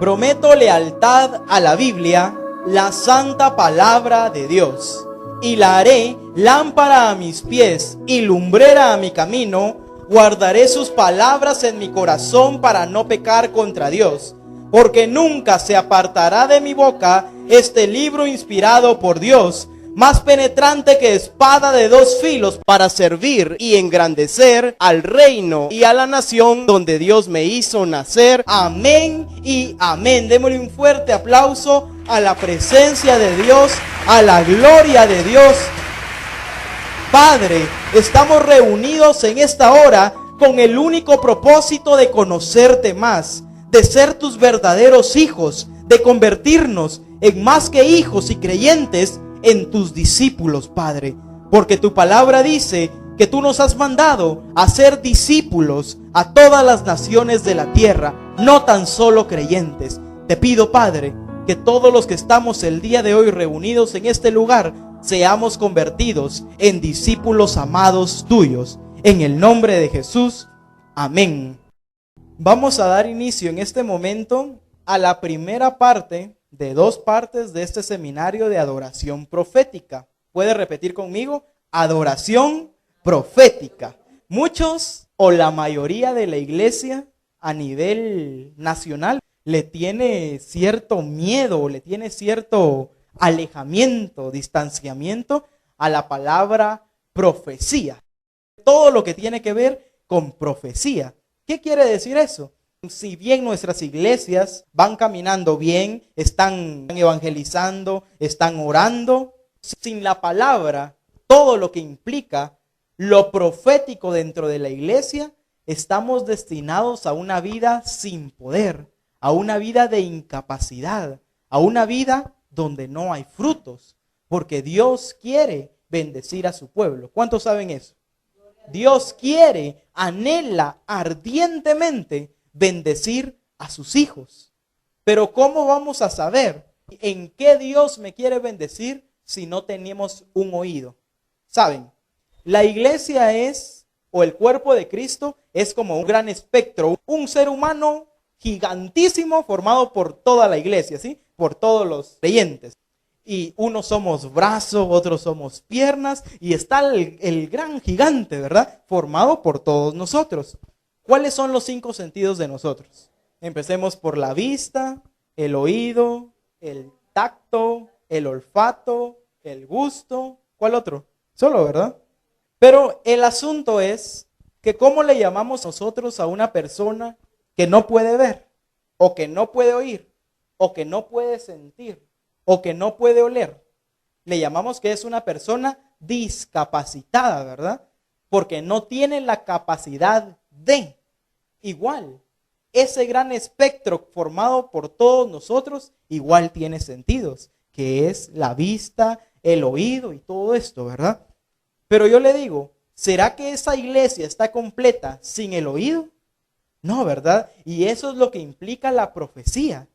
Prometo lealtad a la Biblia, la santa palabra de Dios, y la haré lámpara a mis pies y lumbrera a mi camino. Guardaré sus palabras en mi corazón para no pecar contra Dios, porque nunca se apartará de mi boca este libro inspirado por Dios, más penetrante que espada de dos filos, para servir y engrandecer al reino y a la nación donde Dios me hizo nacer. Amén y amén. Démosle un fuerte aplauso a la presencia de Dios, a la gloria de Dios. Padre, estamos reunidos en esta hora con el único propósito de conocerte más, de ser tus verdaderos hijos, de convertirnos en más que hijos y creyentes, en tus discípulos, Padre, porque tu palabra dice que tú nos has mandado a ser discípulos a todas las naciones de la tierra, no tan solo creyentes. Te pido, Padre, que todos los que estamos el día de hoy reunidos en este lugar seamos convertidos en discípulos amados tuyos, en el nombre de Jesús, amén. Vamos a dar inicio en este momento a la primera parte de 2 partes de este seminario de adoración profética. ¿Puede repetir conmigo? Adoración profética. Muchos o la mayoría de la iglesia a nivel nacional le tiene cierto miedo, le tiene cierto alejamiento, distanciamiento a la palabra profecía. Todo lo que tiene que ver con profecía. ¿Qué quiere decir eso? Si bien nuestras iglesias van caminando bien, están evangelizando, están orando, sin la palabra, todo lo que implica lo profético dentro de la iglesia, estamos destinados a una vida sin poder, a una vida de incapacidad, a una vida donde no hay frutos, porque Dios quiere bendecir a su pueblo. ¿Cuántos saben eso? Dios quiere, anhela ardientemente bendecir a sus hijos. Pero ¿cómo vamos a saber en qué Dios me quiere bendecir si no tenemos un oído? ¿Saben? La iglesia es, o el cuerpo de Cristo, es como un gran espectro, un ser humano gigantísimo formado por toda la iglesia, ¿sí? Por todos los creyentes. Y unos somos brazos, otros somos piernas, y está el gran gigante, ¿verdad? Formado por todos nosotros. ¿Cuáles son los 5 sentidos de nosotros? Empecemos por la vista, el oído, el tacto, el olfato, el gusto. ¿Cuál otro? Solo, ¿verdad? Pero el asunto es que ¿cómo le llamamos nosotros a una persona que no puede ver, o que no puede oír, o que no puede sentir, o que no puede oler? Le llamamos que es una persona discapacitada, ¿verdad? Porque no tiene la capacidad de. Igual, ese gran espectro formado por todos nosotros, igual tiene sentidos, que es la vista, el oído y todo esto, ¿verdad? Pero yo le digo, ¿será que esa iglesia está completa sin el oído? No, ¿verdad? Y eso es lo que implica la profecía.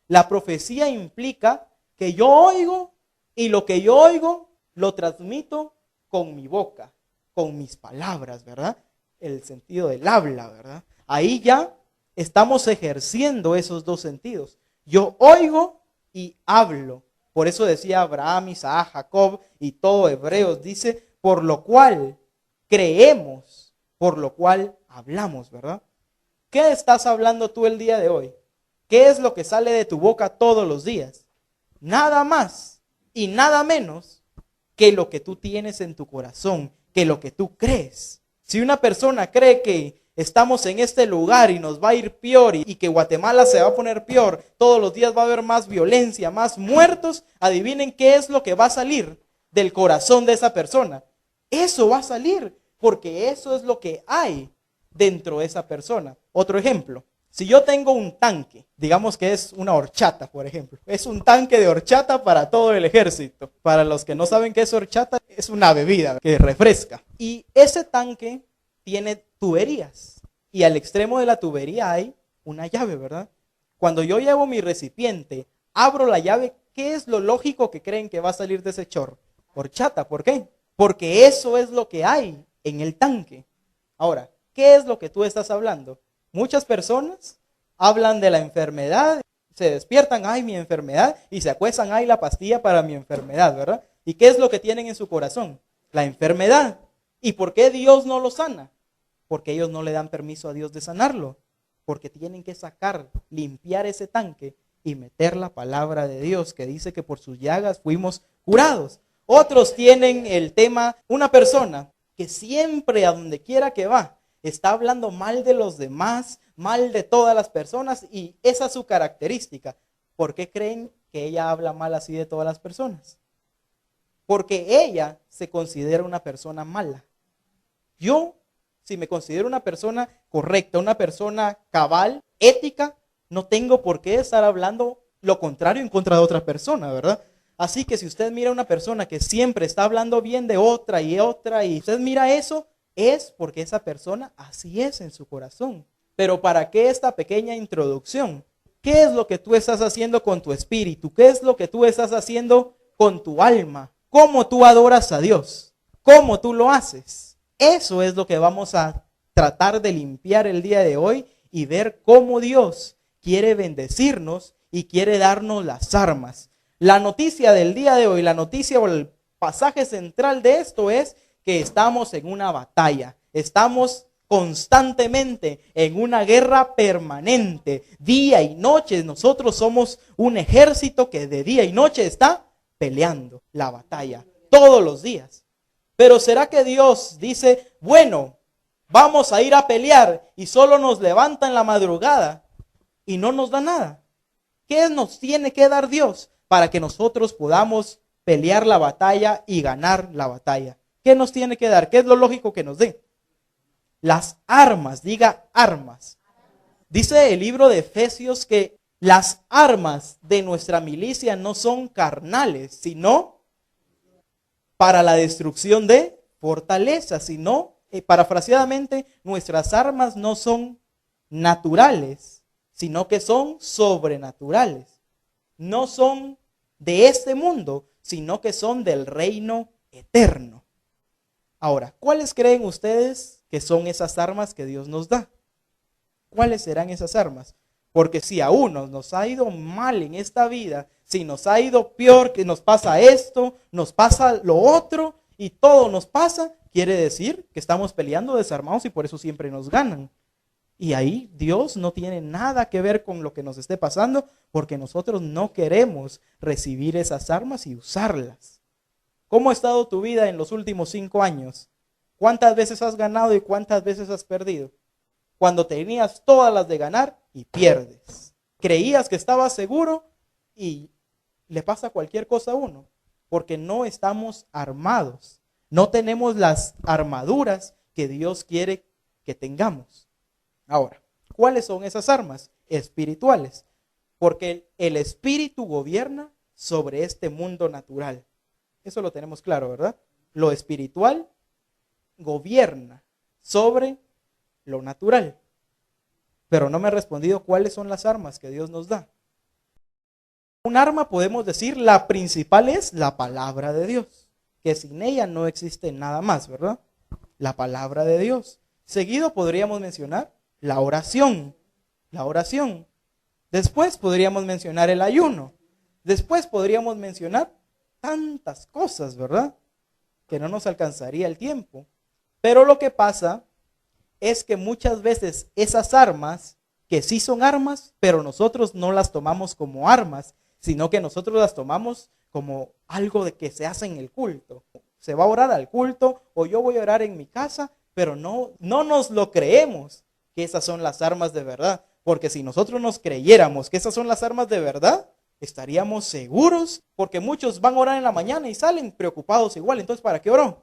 La profecía implica que yo oigo, y lo que yo oigo lo transmito con mi boca, con mis palabras, ¿verdad? El sentido del habla, ¿verdad? Ahí ya estamos ejerciendo esos 2 sentidos. Yo oigo y hablo. Por eso decía Abraham, Isaac, Jacob y todo Hebreos. Dice, por lo cual creemos, por lo cual hablamos, ¿verdad? ¿Qué estás hablando tú el día de hoy? ¿Qué es lo que sale de tu boca todos los días? Nada más y nada menos que lo que tú tienes en tu corazón, que lo que tú crees. Si una persona cree que estamos en este lugar y nos va a ir peor y que Guatemala se va a poner peor, todos los días va a haber más violencia, más muertos, adivinen qué es lo que va a salir del corazón de esa persona. Eso va a salir, porque eso es lo que hay dentro de esa persona. Otro ejemplo, si yo tengo un tanque, digamos que es una horchata, por ejemplo, es un tanque de horchata para todo el ejército. Para los que no saben qué es horchata, es una bebida que refresca. Y ese tanque tiene tuberías, y al extremo de la tubería hay una llave, ¿verdad? Cuando yo llevo mi recipiente, abro la llave, ¿qué es lo lógico que creen que va a salir de ese chorro? Horchata. ¿Por qué? Porque eso es lo que hay en el tanque. Ahora, ¿qué es lo que tú estás hablando? Muchas personas hablan de la enfermedad Se despiertan, ay, mi enfermedad, y se acuestan, ay, la pastilla para mi enfermedad, ¿verdad? ¿Y qué es lo que tienen en su corazón? La enfermedad. ¿Y por qué Dios no lo sana? Porque ellos no le dan permiso a Dios de sanarlo. Porque tienen que sacar, limpiar ese tanque y meter la palabra de Dios que dice que por sus llagas fuimos curados. Otros tienen el tema, una persona que siempre a donde quiera que va está hablando mal de los demás, mal de todas las personas, y esa es su característica. ¿Por qué creen que ella habla mal así de todas las personas? Porque ella se considera una persona mala. Yo, si me considero una persona correcta, una persona cabal, ética, no tengo por qué estar hablando lo contrario en contra de otra persona, ¿verdad? Así que si usted mira a una persona que siempre está hablando bien de otra, y usted mira eso, es porque esa persona así es en su corazón. Pero ¿para qué esta pequeña introducción? ¿Qué es lo que tú estás haciendo con tu espíritu? ¿Qué es lo que tú estás haciendo con tu alma? ¿Cómo tú adoras a Dios? ¿Cómo tú lo haces? Eso es lo que vamos a tratar de limpiar el día de hoy y ver cómo Dios quiere bendecirnos y quiere darnos las armas. La noticia del día de hoy, la noticia o el pasaje central de esto es que estamos en una batalla. Estamos constantemente en una guerra permanente, día y noche. Nosotros somos un ejército que de día y noche está peleando la batalla todos los días. Pero ¿será que Dios dice, bueno, vamos a ir a pelear y solo nos levanta en la madrugada y no nos da nada? ¿Qué nos tiene que dar Dios para que nosotros podamos pelear la batalla y ganar la batalla? ¿Qué nos tiene que dar? ¿Qué es lo lógico que nos dé? Las armas, diga armas. Dice el libro de Efesios que las armas de nuestra milicia no son carnales, sino para la destrucción de fortalezas, sino, parafraseadamente, nuestras armas no son naturales, sino que son sobrenaturales. No son de este mundo, sino que son del reino eterno. Ahora, ¿cuáles creen ustedes que son esas armas que Dios nos da? ¿Cuáles serán esas armas? Porque si a unos nos ha ido mal en esta vida, si nos ha ido peor, que nos pasa esto, nos pasa lo otro y todo nos pasa, quiere decir que estamos peleando desarmados y por eso siempre nos ganan. Y ahí Dios no tiene nada que ver con lo que nos esté pasando, porque nosotros no queremos recibir esas armas y usarlas. ¿Cómo ha estado tu vida en los últimos 5 años? ¿Cuántas veces has ganado y cuántas veces has perdido? Cuando tenías todas las de ganar y pierdes. Creías que estabas seguro y le pasa cualquier cosa a uno, porque no estamos armados. No tenemos las armaduras que Dios quiere que tengamos. Ahora, ¿cuáles son esas armas? Espirituales. Porque el espíritu gobierna sobre este mundo natural. Eso lo tenemos claro, ¿verdad? Lo espiritual gobierna sobre lo natural. Pero no me ha respondido cuáles son las armas que Dios nos da. Un arma, podemos decir, la principal es la palabra de Dios, que sin ella no existe nada más, ¿verdad? La palabra de Dios. Seguido podríamos mencionar la oración. La oración. Después podríamos mencionar el ayuno. Después podríamos mencionar tantas cosas, ¿verdad? Que no nos alcanzaría el tiempo. Pero lo que pasa es que muchas veces esas armas, que sí son armas, pero nosotros no las tomamos como armas, sino que nosotros las tomamos como algo de que se hace en el culto. Se va a orar al culto o yo voy a orar en mi casa, pero no nos lo creemos que esas son las armas de verdad. Porque si nosotros nos creyéramos que esas son las armas de verdad, estaríamos seguros, porque muchos van a orar en la mañana y salen preocupados igual. Entonces, ¿para qué oró?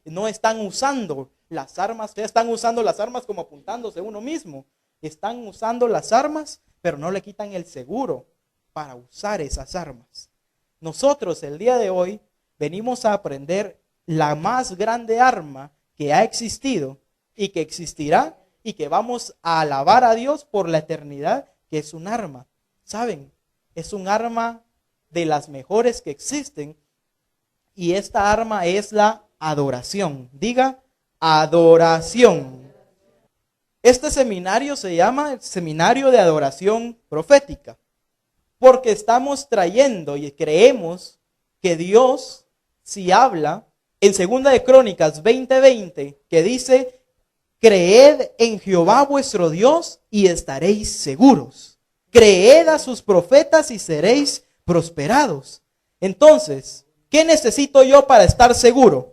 No están usando las armas, están usando las armas como apuntándose uno mismo. Están usando las armas, pero no le quitan el seguro para usar esas armas. Nosotros el día de hoy venimos a aprender la más grande arma que ha existido y que existirá y que vamos a alabar a Dios por la eternidad, que es un arma. ¿Saben? Es un arma de las mejores que existen y esta arma es la adoración. Diga, adoración. Este seminario se llama el Seminario de Adoración Profética. Porque estamos trayendo y creemos que Dios, si habla, en 2 de Crónicas 20:20, que dice, creed en Jehová vuestro Dios y estaréis seguros. Creed a sus profetas y seréis prosperados. Entonces, ¿qué necesito yo para estar seguro?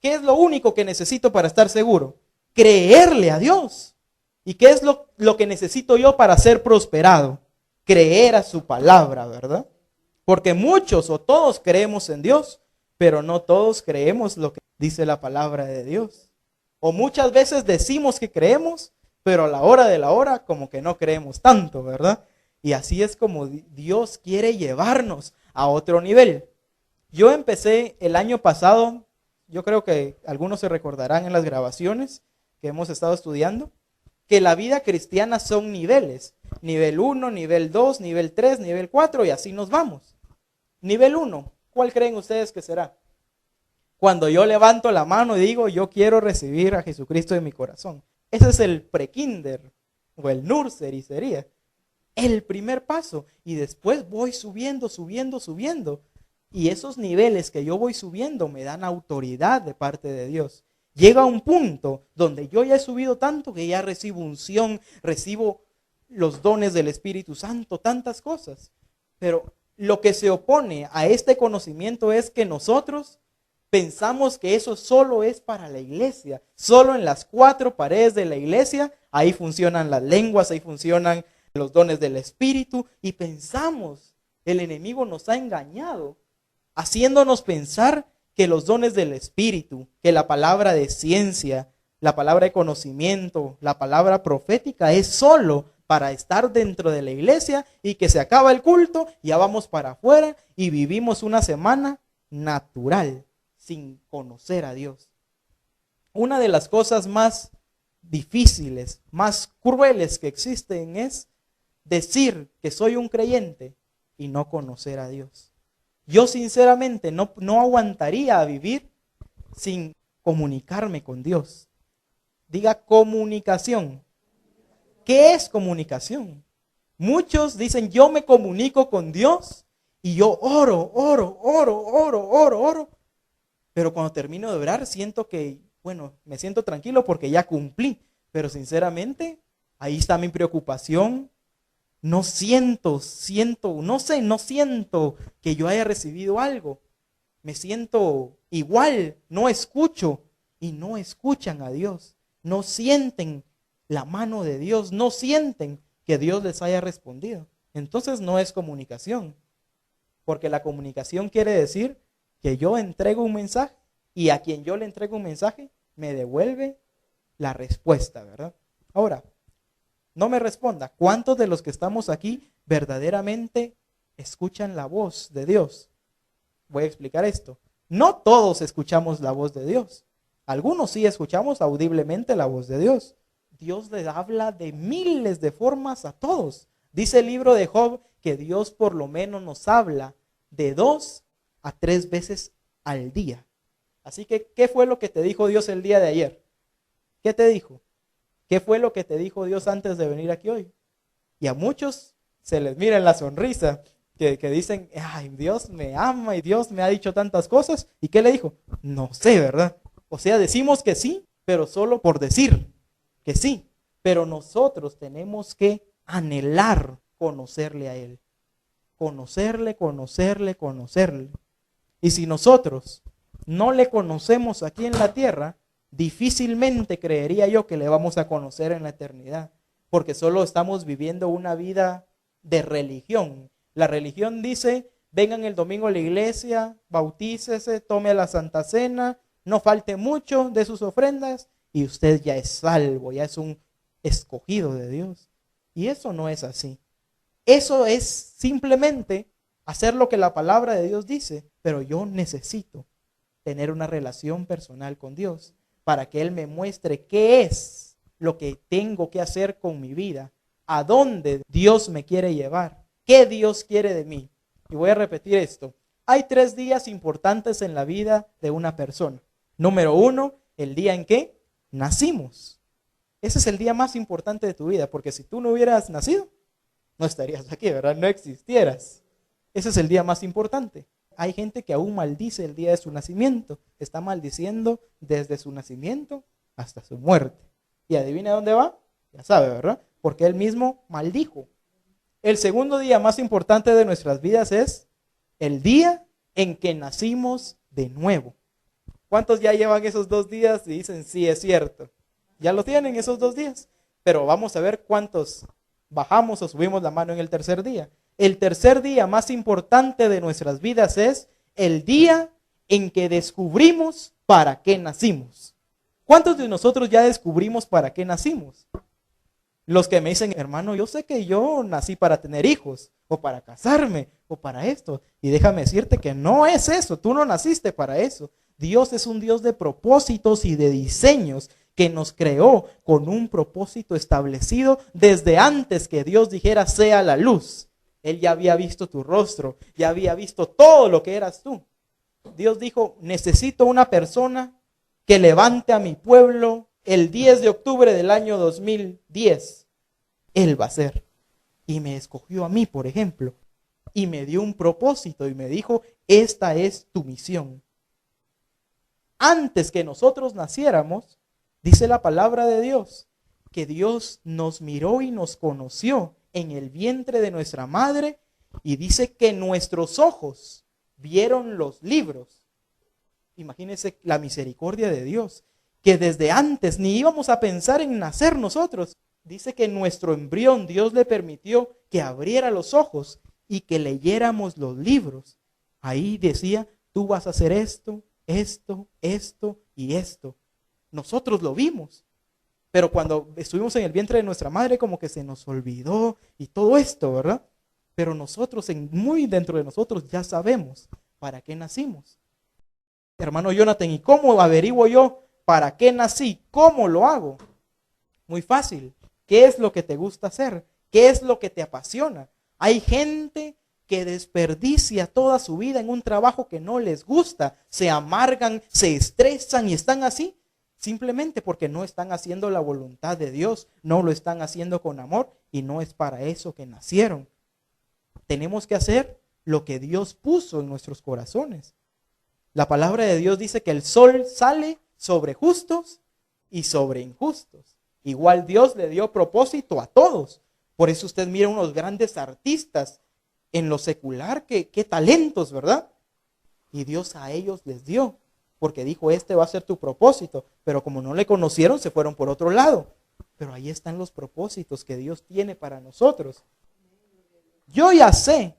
¿Qué es lo único que necesito para estar seguro? Creerle a Dios. ¿Y qué es lo que necesito yo para ser prosperado? Creer a su palabra, ¿verdad? Porque muchos o todos creemos en Dios, pero no todos creemos lo que dice la palabra de Dios. O muchas veces decimos que creemos, pero a la hora de la hora como que no creemos tanto, ¿verdad? Y así es como Dios quiere llevarnos a otro nivel. Yo empecé el año pasado, yo creo que algunos se recordarán en las grabaciones que hemos estado estudiando, que la vida cristiana son niveles. Nivel 1, nivel 2, nivel 3, nivel 4 y así nos vamos. Nivel 1, ¿cuál creen ustedes que será? Cuando yo levanto la mano y digo, yo quiero recibir a Jesucristo en mi corazón. Ese es el prekinder o el nursery sería el primer paso. Y después voy subiendo. Y esos niveles que yo voy subiendo me dan autoridad de parte de Dios. Llega un punto donde yo ya he subido tanto que ya recibo unción, recibo los dones del Espíritu Santo, tantas cosas. Pero lo que se opone a este conocimiento es que nosotros pensamos que eso solo es para la iglesia. Solo en las 4 paredes de la iglesia, ahí funcionan las lenguas, ahí funcionan los dones del Espíritu. Y pensamos, el enemigo nos ha engañado, haciéndonos pensar que los dones del Espíritu, que la palabra de ciencia, la palabra de conocimiento, la palabra profética es solo para estar dentro de la iglesia y que se acaba el culto, ya vamos para afuera y vivimos una semana natural, sin conocer a Dios. Una de las cosas más difíciles, más crueles que existen es decir que soy un creyente y no conocer a Dios. Yo sinceramente no aguantaría vivir sin comunicarme con Dios. Diga comunicación. ¿Qué es comunicación? Muchos dicen yo me comunico con Dios y yo oro. Pero cuando termino de orar siento que, me siento tranquilo porque ya cumplí. Pero sinceramente, ahí está mi preocupación. No siento que yo haya recibido algo. Me siento igual, no escucho y no escuchan a Dios. No sienten la mano de Dios, no sienten que Dios les haya respondido. Entonces no es comunicación, porque la comunicación quiere decir que yo entrego un mensaje y a quien yo le entrego un mensaje me devuelve la respuesta, ¿verdad? Ahora, no me responda, ¿cuántos de los que estamos aquí verdaderamente escuchan la voz de Dios? Voy a explicar esto. No todos escuchamos la voz de Dios. Algunos sí escuchamos audiblemente la voz de Dios. Dios le habla de miles de formas a todos. Dice el libro de Job que Dios por lo menos nos habla de 2 a 3 veces al día. Así que, ¿qué fue lo que te dijo Dios el día de ayer? ¿Qué te dijo? ¿Qué fue lo que te dijo Dios antes de venir aquí hoy? Y a muchos se les mira en la sonrisa que dicen, ay, Dios me ama y Dios me ha dicho tantas cosas. ¿Y qué le dijo? No sé, ¿verdad? O sea, decimos que sí, pero solo por decir que sí. Pero nosotros tenemos que anhelar conocerle a Él. Conocerle. Y si nosotros no le conocemos aquí en la tierra, difícilmente creería yo que le vamos a conocer en la eternidad, porque solo estamos viviendo una vida de religión. La religión dice, vengan el domingo a la iglesia, bautícese, tome la Santa Cena, no falte mucho de sus ofrendas y usted ya es salvo, ya es un escogido de Dios. Y eso no es así. Eso es simplemente hacer lo que la palabra de Dios dice, pero yo necesito tener una relación personal con Dios para que Él me muestre qué es lo que tengo que hacer con mi vida, a dónde Dios me quiere llevar, qué Dios quiere de mí. Y voy a repetir esto. Hay 3 días importantes en la vida de una persona. Número 1, el día en que nacimos. Ese es el día más importante de tu vida, porque si tú no hubieras nacido, no estarías aquí, ¿verdad? No existieras. Ese es el día más importante. Hay gente que aún maldice el día de su nacimiento. Está maldiciendo desde su nacimiento hasta su muerte. Y adivina dónde va, ya sabe, ¿verdad? Porque él mismo maldijo. El segundo día más importante de nuestras vidas es el día en que nacimos de nuevo. ¿Cuántos ya llevan esos 2 días y dicen, sí, es cierto? Ya lo tienen esos 2 días. Pero vamos a ver cuántos bajamos o subimos la mano en el tercer día. El tercer día más importante de nuestras vidas es el día en que descubrimos para qué nacimos. ¿Cuántos de nosotros ya descubrimos para qué nacimos? Los que me dicen, hermano, yo sé que yo nací para tener hijos, o para casarme, o para esto. Y déjame decirte que no es eso, tú no naciste para eso. Dios es un Dios de propósitos y de diseños que nos creó con un propósito establecido desde antes que Dios dijera sea la luz. Él ya había visto tu rostro, ya había visto todo lo que eras tú. Dios dijo, necesito una persona que levante a mi pueblo el 10 de octubre del año 2010. Él va a ser. Y me escogió a mí, por ejemplo, y me dio un propósito y me dijo, esta es tu misión. Antes que nosotros naciéramos, dice la palabra de Dios, que Dios nos miró y nos conoció en el vientre de nuestra madre y dice que nuestros ojos vieron los libros. Imagínense la misericordia de Dios, que desde antes ni íbamos a pensar en nacer nosotros. Dice que nuestro embrión Dios le permitió que abriera los ojos y que leyéramos los libros. Ahí decía, tú vas a hacer esto, esto, esto y esto. Nosotros lo vimos. Pero cuando estuvimos en el vientre de nuestra madre, como que se nos olvidó y todo esto, ¿verdad? Pero nosotros, muy dentro de nosotros, ya sabemos para qué nacimos. Hermano Jonathan, ¿y cómo averiguo yo para qué nací? ¿Cómo lo hago? Muy fácil. ¿Qué es lo que te gusta hacer? ¿Qué es lo que te apasiona? Hay gente que desperdicia toda su vida en un trabajo que no les gusta. Se amargan, se estresan y están así. Simplemente porque no están haciendo la voluntad de Dios, no lo están haciendo con amor y no es para eso que nacieron. Tenemos que hacer lo que Dios puso en nuestros corazones. La palabra de Dios dice que el sol sale sobre justos y sobre injustos. Igual Dios le dio propósito a todos. Por eso usted mira unos grandes artistas en lo secular, qué talentos, ¿verdad? Y Dios a ellos les dio. Porque dijo, este va a ser tu propósito. Pero como no le conocieron, se fueron por otro lado. Pero ahí están los propósitos que Dios tiene para nosotros. Yo ya sé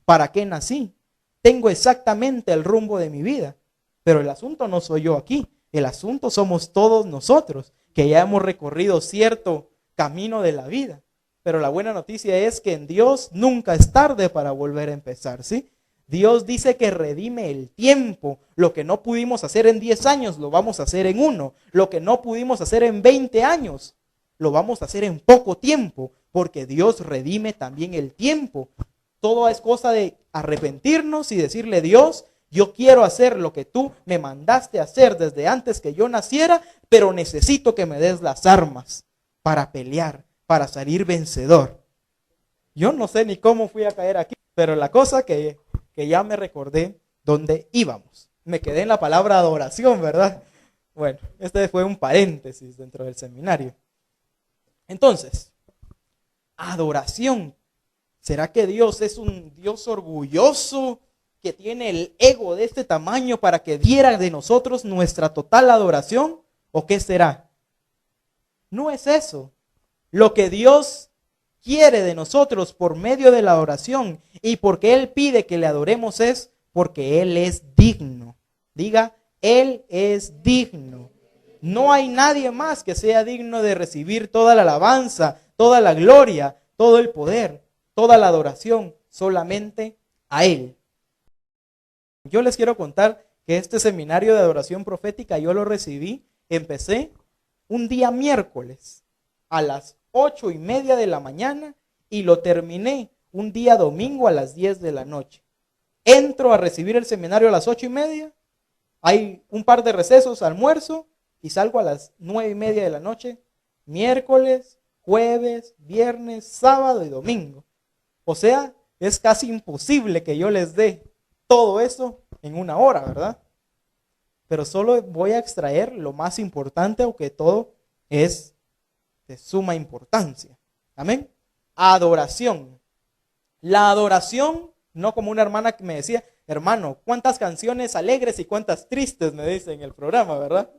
para qué nací. Tengo exactamente el rumbo de mi vida. Pero el asunto no soy yo aquí. El asunto somos todos nosotros, que ya hemos recorrido cierto camino de la vida. Pero la buena noticia es que en Dios nunca es tarde para volver a empezar, ¿sí? Dios dice que redime el tiempo. Lo que no pudimos hacer en 10 años, lo vamos a hacer en 1. Lo que no pudimos hacer en 20 años, lo vamos a hacer en poco tiempo. Porque Dios redime también el tiempo. Todo es cosa de arrepentirnos y decirle, Dios, yo quiero hacer lo que tú me mandaste a hacer desde antes que yo naciera, pero necesito que me des las armas para pelear, para salir vencedor. Yo no sé ni cómo fui a caer aquí, pero la cosa que ya me recordé dónde íbamos. Me quedé en la palabra adoración, ¿verdad? Bueno, este fue un paréntesis dentro del seminario. Entonces, adoración. ¿Será que Dios es un Dios orgulloso que tiene el ego de este tamaño para que diera de nosotros nuestra total adoración? ¿O qué será? No es eso. Lo que Dios quiere de nosotros por medio de la adoración y porque Él pide que le adoremos es porque Él es digno. Diga, Él es digno. No hay nadie más que sea digno de recibir toda la alabanza, toda la gloria, todo el poder, toda la adoración, solamente a Él. Yo les quiero contar que este seminario de adoración profética yo lo recibí, empecé un día miércoles a las 8:30 de la mañana y lo terminé un día domingo a las 10 de la noche. Entro a recibir el seminario a las 8:30, hay un par de recesos, almuerzo y salgo a las 9:30 de la noche, miércoles, jueves, viernes, sábado y domingo. O sea, es casi imposible que yo les dé todo eso en una hora, ¿verdad? Pero solo voy a extraer lo más importante, aunque todo es de suma importancia. Amén. Adoración. La adoración, no como una hermana que me decía, hermano, ¿cuántas canciones alegres y cuántas tristes? Me dice en el programa, ¿verdad?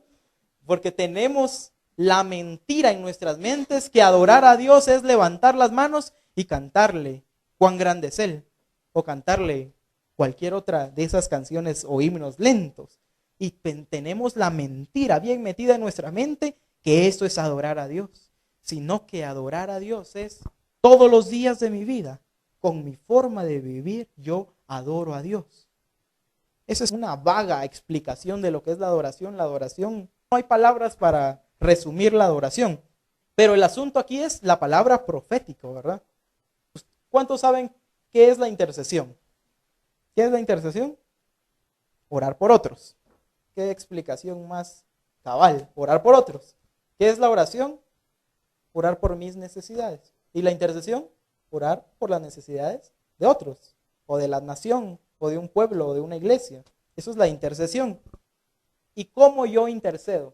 Porque tenemos la mentira en nuestras mentes que adorar a Dios es levantar las manos y cantarle cuán grande es Él, o cantarle cualquier otra de esas canciones o himnos lentos. Y tenemos la mentira bien metida en nuestra mente que eso es adorar a Dios, sino que adorar a Dios es todos los días de mi vida, con mi forma de vivir, yo adoro a Dios. Esa es una vaga explicación de lo que es la adoración. La adoración, no hay palabras para resumir la adoración, pero el asunto aquí es la palabra profético, ¿verdad? ¿Cuántos saben qué es la intercesión? ¿Qué es la intercesión? Orar por otros. ¿Qué explicación más cabal? Orar por otros. ¿Qué es la oración? Orar por mis necesidades. ¿Y la intercesión? Orar por las necesidades de otros, o de la nación, o de un pueblo, o de una iglesia. Eso es la intercesión. ¿Y cómo yo intercedo?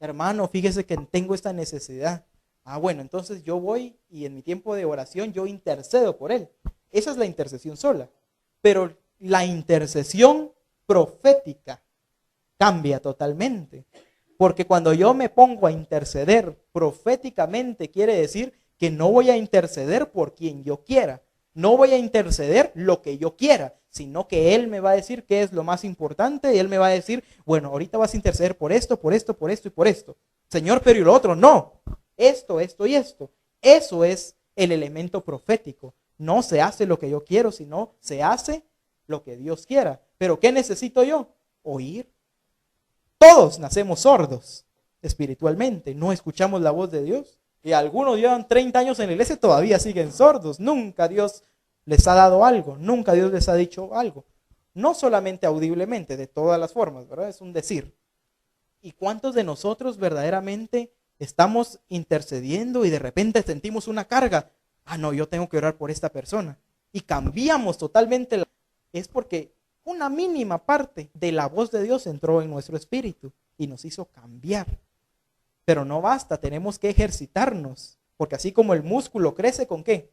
Hermano, fíjese que tengo esta necesidad. Ah, bueno, entonces yo voy y en mi tiempo de oración yo intercedo por él. Esa es la intercesión sola. Pero la intercesión profética cambia totalmente. Porque cuando yo me pongo a interceder proféticamente, quiere decir que no voy a interceder por quien yo quiera. No voy a interceder lo que yo quiera, sino que Él me va a decir qué es lo más importante. Y Él me va a decir, bueno, ahorita vas a interceder por esto, por esto, por esto y por esto. Señor, pero ¿y lo otro? No. Esto, esto y esto. Eso es el elemento profético. No se hace lo que yo quiero, sino se hace lo que Dios quiera. ¿Pero qué necesito yo? Oír. Todos nacemos sordos espiritualmente. No escuchamos la voz de Dios. Y algunos llevan 30 años en la iglesia y todavía siguen sordos. Nunca Dios les ha dado algo. Nunca Dios les ha dicho algo. No solamente audiblemente, de todas las formas, ¿verdad? Es un decir. ¿Y cuántos de nosotros verdaderamente estamos intercediendo y de repente sentimos una carga? Ah, no, yo tengo que orar por esta persona. Y cambiamos totalmente. Es porque una mínima parte de la voz de Dios entró en nuestro espíritu y nos hizo cambiar. Pero no basta, tenemos que ejercitarnos. Porque así como el músculo crece, ¿con qué?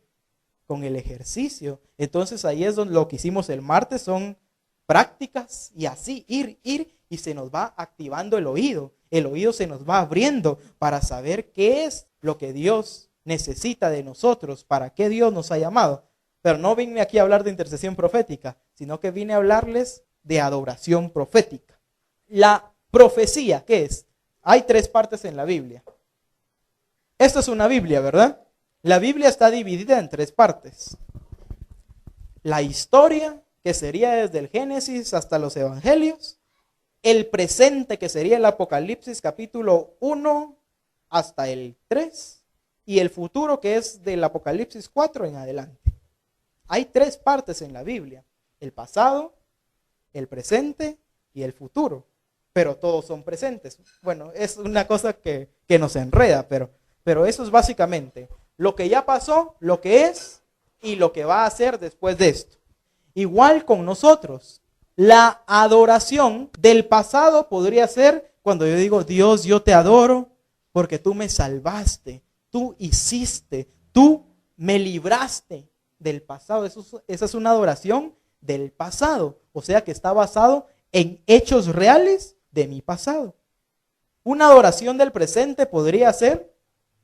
Con el ejercicio. Entonces ahí es donde lo que hicimos el martes, son prácticas y así ir y se nos va activando el oído. El oído se nos va abriendo para saber qué es lo que Dios necesita de nosotros, para qué Dios nos ha llamado. Pero no vine aquí a hablar de intercesión profética, sino que vine a hablarles de adoración profética. La profecía, ¿qué es? Hay 3 partes en la Biblia. Esta es una Biblia, ¿verdad? La Biblia está dividida en 3 partes. La historia, que sería desde el Génesis hasta los Evangelios. El presente, que sería el Apocalipsis capítulo 1 hasta el 3. Y el futuro, que es del Apocalipsis 4 en adelante. Hay 3 partes en la Biblia: el pasado, el presente y el futuro. Pero todos son presentes. Bueno, es una cosa que nos enreda, pero eso es básicamente lo que ya pasó, lo que es y lo que va a hacer después de esto. Igual con nosotros. La adoración del pasado podría ser cuando yo digo, Dios, yo te adoro porque tú me salvaste, tú hiciste, tú me libraste del pasado. Esa es una adoración del pasado. O sea que está basado en hechos reales de mi pasado. Una adoración del presente podría ser,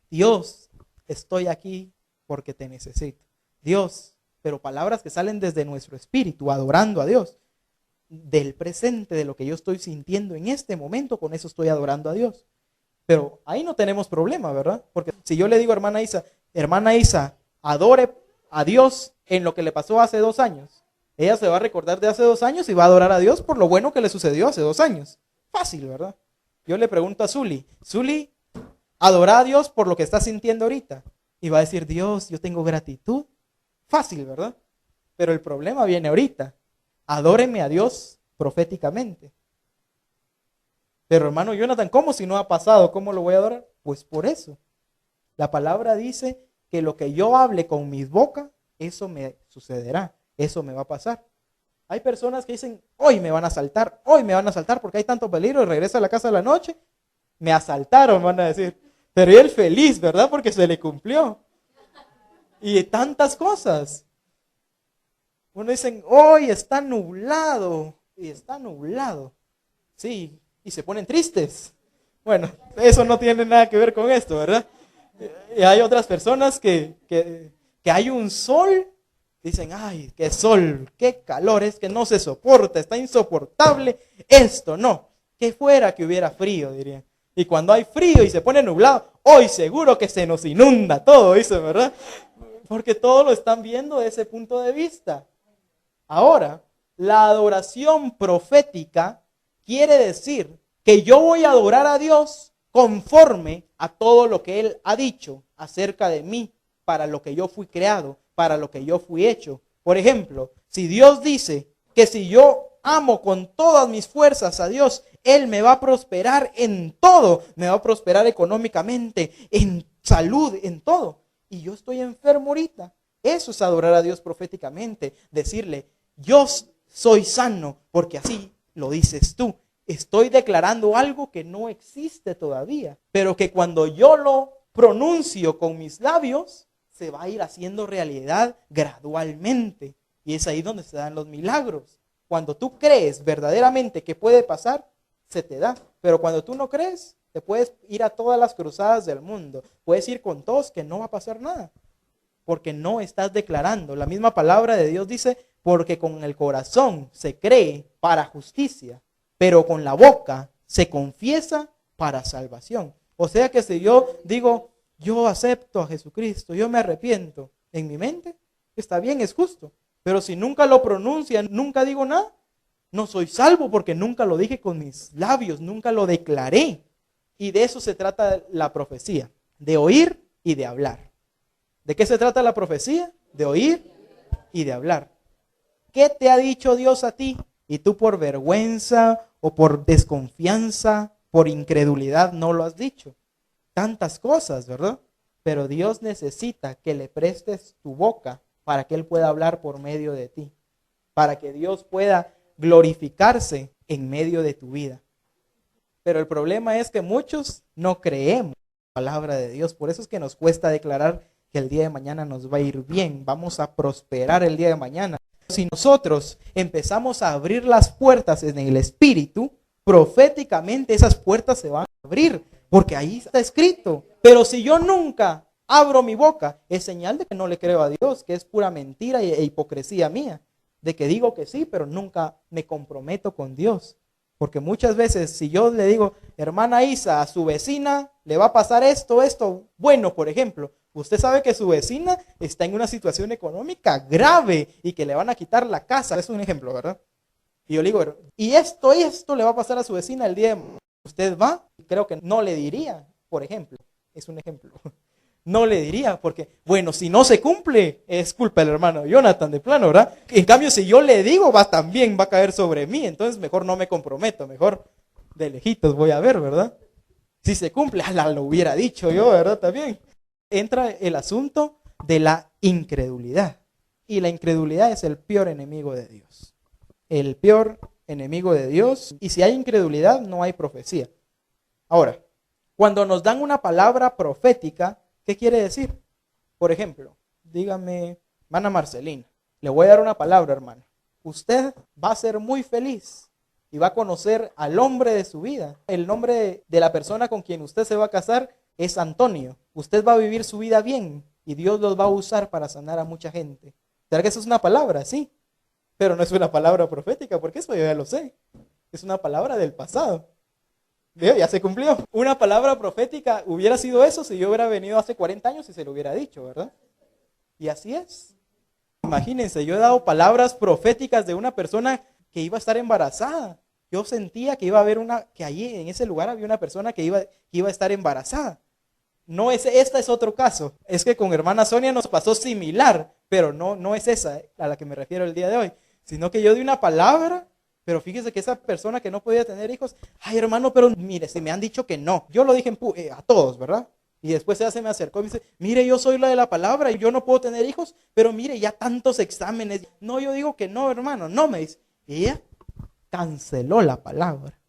Dios, estoy aquí porque te necesito. Dios, pero palabras que salen desde nuestro espíritu, adorando a Dios. Del presente, de lo que yo estoy sintiendo en este momento, con eso estoy adorando a Dios. Pero ahí no tenemos problema, ¿verdad? Porque si yo le digo a hermana Isa, adore a Dios en lo que le pasó hace 2 años, ella se va a recordar de hace 2 años y va a adorar a Dios por lo bueno que le sucedió hace 2 años. Fácil, ¿verdad? Yo le pregunto a Zuli, adora a Dios por lo que está sintiendo ahorita. Y va a decir, Dios, yo tengo gratitud. Fácil, ¿verdad? Pero el problema viene ahorita. Adóreme a Dios proféticamente. Pero hermano Jonathan, ¿cómo si no ha pasado? ¿Cómo lo voy a adorar? Pues por eso. La palabra dice que lo que yo hable con mis boca eso me sucederá, eso me va a pasar. Hay personas que dicen, hoy me van a asaltar porque hay tanto peligro, y regresa a la casa a la noche, me asaltaron, van a decir. Pero él feliz, ¿verdad? Porque se le cumplió. Y tantas cosas. Uno dice, hoy está nublado, y está nublado. Sí, y se ponen tristes. Bueno, eso no tiene nada que ver con esto, ¿verdad? Y hay otras personas que hay un sol, dicen, ay, qué sol, qué calor, es que no se soporta, está insoportable esto, no. Que fuera que hubiera frío, dirían. Y cuando hay frío y se pone nublado, hoy seguro que se nos inunda todo, dice, ¿verdad? Porque todo lo están viendo desde ese punto de vista. Ahora, la adoración profética quiere decir que yo voy a adorar a Dios conforme a todo lo que Él ha dicho acerca de mí, para lo que yo fui creado, para lo que yo fui hecho. Por ejemplo, si Dios dice que si yo amo con todas mis fuerzas a Dios, Él me va a prosperar en todo, me va a prosperar económicamente, en salud, en todo. Y yo estoy enfermo ahorita. Eso es adorar a Dios proféticamente, decirle, yo soy sano porque así lo dices tú. Estoy declarando algo que no existe todavía, pero que cuando yo lo pronuncio con mis labios, se va a ir haciendo realidad gradualmente. Y es ahí donde se dan los milagros. Cuando tú crees verdaderamente que puede pasar, se te da. Pero cuando tú no crees, te puedes ir a todas las cruzadas del mundo. Puedes ir con todos que no va a pasar nada. Porque no estás declarando. La misma palabra de Dios dice, porque con el corazón se cree para justicia, pero con la boca se confiesa para salvación. O sea que si yo digo, yo acepto a Jesucristo, yo me arrepiento, en mi mente, está bien, es justo. Pero si nunca lo pronuncian, nunca digo nada, no soy salvo porque nunca lo dije con mis labios, nunca lo declaré. Y de eso se trata la profecía, de oír y de hablar. ¿De qué se trata la profecía? De oír y de hablar. ¿Qué te ha dicho Dios a ti? Y tú por vergüenza o por desconfianza, por incredulidad no lo has dicho. Tantas cosas, ¿verdad? Pero Dios necesita que le prestes tu boca para que Él pueda hablar por medio de ti. Para que Dios pueda glorificarse en medio de tu vida. Pero el problema es que muchos no creemos la palabra de Dios. Por eso es que nos cuesta declarar que el día de mañana nos va a ir bien. Vamos a prosperar el día de mañana. Si nosotros empezamos a abrir las puertas en el Espíritu, proféticamente esas puertas se van a abrir, porque ahí está escrito. Pero si yo nunca abro mi boca, es señal de que no le creo a Dios, que es pura mentira e hipocresía mía, de que digo que sí, pero nunca me comprometo con Dios. Porque muchas veces si yo le digo, hermana Isa, a su vecina le va a pasar esto, bueno, por ejemplo, usted sabe que su vecina está en una situación económica grave y que le van a quitar la casa. Es un ejemplo, ¿verdad? Y yo le digo, y esto le va a pasar a su vecina el día de mañana. Usted va, creo que no le diría, por ejemplo, es un ejemplo. No le diría, porque, bueno, si no se cumple, es culpa del hermano Jonathan de plano, ¿verdad? En cambio, si yo le digo, también va a caer sobre mí, entonces mejor no me comprometo, mejor de lejitos voy a ver, ¿verdad? Si se cumple, lo hubiera dicho yo, ¿verdad? También entra el asunto de la incredulidad. Y la incredulidad es el peor enemigo de Dios. El peor enemigo de Dios. Y si hay incredulidad, no hay profecía. Ahora, cuando nos dan una palabra profética, ¿qué quiere decir? Por ejemplo, dígame, hermana Marcelina, le voy a dar una palabra, hermana. Usted va a ser muy feliz y va a conocer al hombre de su vida. El nombre de la persona con quien usted se va a casar es Antonio. Usted va a vivir su vida bien y Dios los va a usar para sanar a mucha gente. ¿Será que eso es una palabra? Sí, pero no es una palabra profética, porque eso yo ya lo sé. Es una palabra del pasado. Ya se cumplió. Una palabra profética hubiera sido eso si yo hubiera venido hace 40 años y se lo hubiera dicho, ¿verdad? Y así es. Imagínense, yo he dado palabras proféticas de una persona que iba a estar embarazada. Yo sentía que iba a haber que allí en ese lugar había una persona que iba a estar embarazada. No es, este es otro caso. Es que con hermana Sonia nos pasó similar, pero no es esa a la que me refiero el día de hoy, sino que yo di una palabra. Pero fíjese que esa persona que no podía tener hijos, ay hermano, pero mire, si me han dicho que no. Yo lo dije a todos, ¿verdad? Y después ella se me acercó y me dice, mire, yo soy la de la palabra y yo no puedo tener hijos, pero mire, ya tantos exámenes. No, yo digo que no, hermano, no me dice. Y ella canceló la palabra.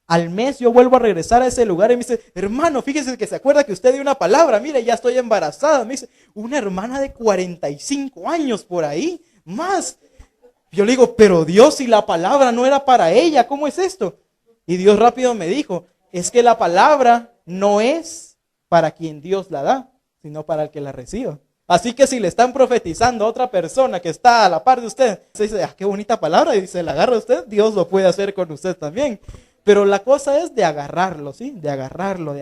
Al mes yo vuelvo a regresar a ese lugar y me dice, hermano, fíjese que se acuerda que usted dio una palabra, mire, ya estoy embarazada. Me dice, una hermana de 45 años por ahí, más. Yo le digo, pero Dios, si la palabra no era para ella, ¿cómo es esto? Y Dios rápido me dijo, es que la palabra no es para quien Dios la da, sino para el que la reciba. Así que si le están profetizando a otra persona que está a la par de usted, se dice, qué bonita palabra, y se la agarra a usted, Dios lo puede hacer con usted también. Pero la cosa es de agarrarlo, ¿sí? De agarrarlo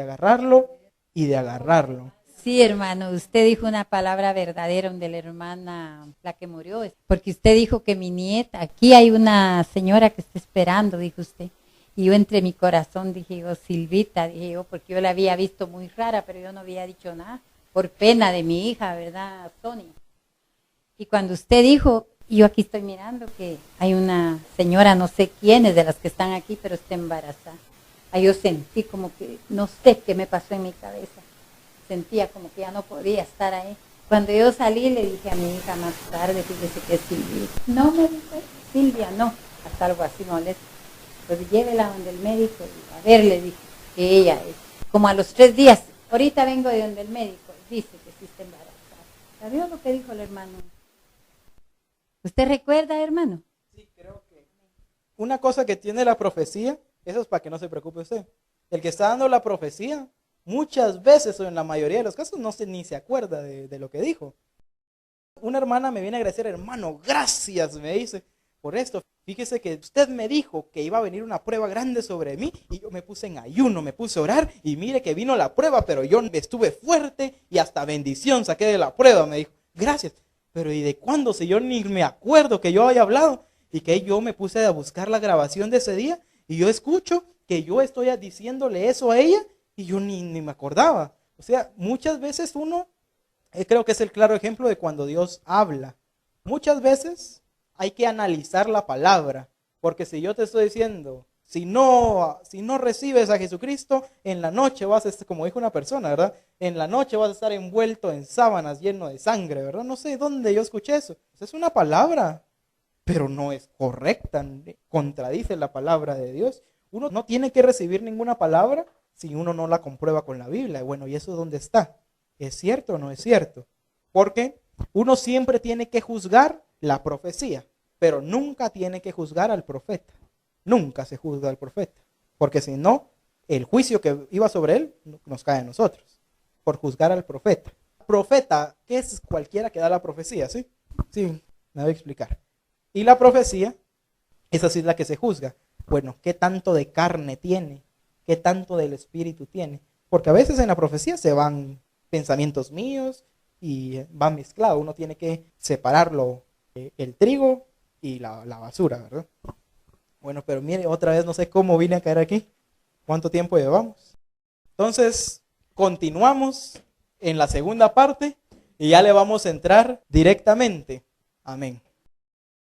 y de agarrarlo. Sí, hermano, usted dijo una palabra verdadera donde la hermana, la que murió, porque usted dijo que mi nieta, aquí hay una señora que está esperando, dijo usted. Y yo entre mi corazón dije yo, Silvita, dije yo, porque yo la había visto muy rara, pero yo no había dicho nada, por pena de mi hija, ¿verdad, Sonia? Y cuando usted dijo, y yo aquí estoy mirando que hay una señora, no sé quién es de las que están aquí, pero está embarazada. Ahí yo sentí como que, no sé qué me pasó en mi cabeza. Sentía como que ya no podía estar ahí. Cuando yo salí le dije a mi hija más tarde, fíjese que es Silvia. No, me dijo, Silvia, no, hasta algo así molesto. Pues llévela donde el médico, y a ver, le dije que ella es. Como a los 3 días, ahorita vengo de donde el médico, dice que sí está embarazada. ¿Sabió lo que dijo el hermano? ¿Usted recuerda, hermano? Sí, creo que una cosa que tiene la profecía, eso es para que no se preocupe usted. El que está dando la profecía, muchas veces o en la mayoría de los casos no ni se acuerda de lo que dijo. Una hermana me viene a agradecer, hermano, gracias, me dice, por esto. Fíjese que usted me dijo que iba a venir una prueba grande sobre mí y yo me puse en ayuno, me puse a orar y mire que vino la prueba, pero yo estuve fuerte y hasta bendición saqué de la prueba, me dijo, gracias. Pero ¿y de cuándo? Si yo ni me acuerdo que yo haya hablado y que yo me puse a buscar la grabación de ese día y yo escucho que yo estoy diciéndole eso a ella y yo ni me acordaba. O sea, muchas veces uno, creo que es el claro ejemplo de cuando Dios habla. Muchas veces hay que analizar la palabra, porque si yo te estoy diciendo, si no recibes a Jesucristo, en la noche vas a estar, como dijo una persona, ¿verdad? En la noche vas a estar envuelto en sábanas lleno de sangre, ¿verdad? No sé dónde yo escuché eso. Es una palabra, pero no es correcta, contradice la palabra de Dios. Uno no tiene que recibir ninguna palabra si uno no la comprueba con la Biblia. Bueno, ¿y eso dónde está? ¿Es cierto o no es cierto? Porque uno siempre tiene que juzgar la profecía, pero nunca tiene que juzgar al profeta. Nunca se juzga al profeta, porque si no, el juicio que iba sobre él nos cae a nosotros, por juzgar al profeta. Profeta, que es cualquiera que da la profecía, ¿sí? Sí, me voy a explicar. Y la profecía, esa sí es la que se juzga. Bueno, ¿qué tanto de carne tiene? ¿Qué tanto del espíritu tiene? Porque a veces en la profecía se van pensamientos míos y van mezclados. Uno tiene que separarlo, el trigo y la basura, ¿verdad? Bueno, pero mire, otra vez no sé cómo vine a caer aquí. ¿Cuánto tiempo llevamos? Entonces, continuamos en la segunda parte y ya le vamos a entrar directamente. Amén.